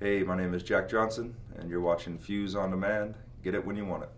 Hey, my name is Jack Johnson, and you're watching Fuse on Demand. Get it when you want it.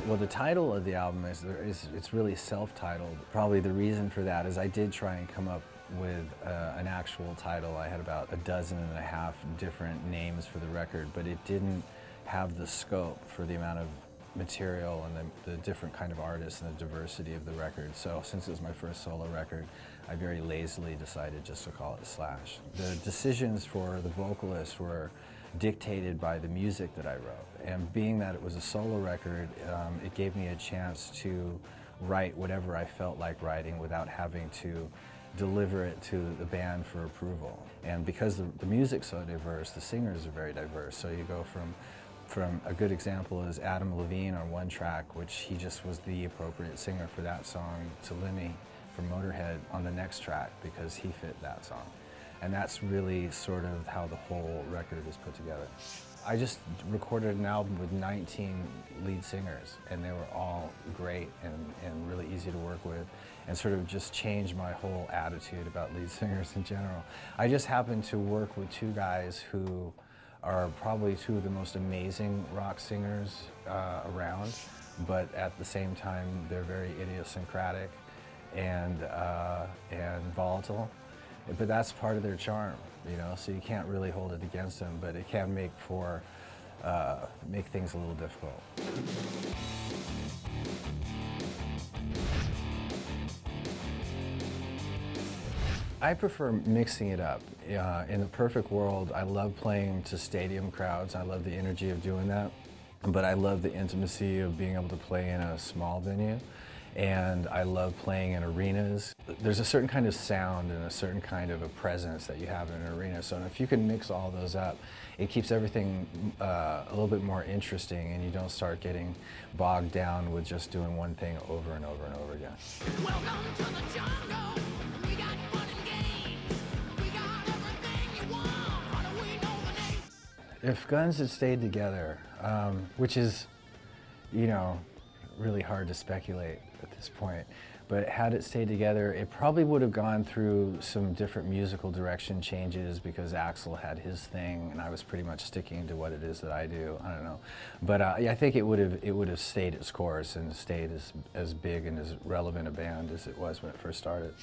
Well, the title of the album it's really self-titled. Probably the reason for that is I did try and come up with an actual title. I had about 12.5 different names for the record, but it didn't have the scope for the amount of material and the different kind of artists and the diversity of the record. So since it was my first solo record, I very lazily decided just to call it Slash. The decisions for the vocalists were dictated by the music that I wrote. And being that it was a solo record, it gave me a chance to write whatever I felt like writing without having to deliver it to the band for approval. And because the music's so diverse, the singers are very diverse. So you go from a good example is Adam Levine on one track, which he just was the appropriate singer for that song, to Lemmy from Motorhead on the next track because he fit that song. And that's really sort of how the whole record is put together. I just recorded an album with 19 lead singers, and they were all great and really easy to work with, and sort of just changed my whole attitude about lead singers in general. I just happened to work with two guys who are probably two of the most amazing rock singers around, but at the same time they're very idiosyncratic and volatile. But that's part of their charm, you know, so you can't really hold it against them, but it can make things a little difficult. I prefer mixing it up. In the perfect world, I love playing to stadium crowds. I love the energy of doing that, but I love the intimacy of being able to play in a small venue. And I love playing in arenas. There's a certain kind of sound and a certain kind of a presence that you have in an arena. So if you can mix all those up, it keeps everything a little bit more interesting, and you don't start getting bogged down with just doing one thing over and over and over again. Welcome to the jungle. We got fun and games. We got everything you want. How do we know the names? If Guns had stayed together, which is, you know, really hard to speculate at this point, but had it stayed together, it probably would have gone through some different musical direction changes because Axl had his thing and I was pretty much sticking to what it is that I do. I don't know, but yeah, I think it would have stayed its course and stayed as big and as relevant a band as it was when it first started.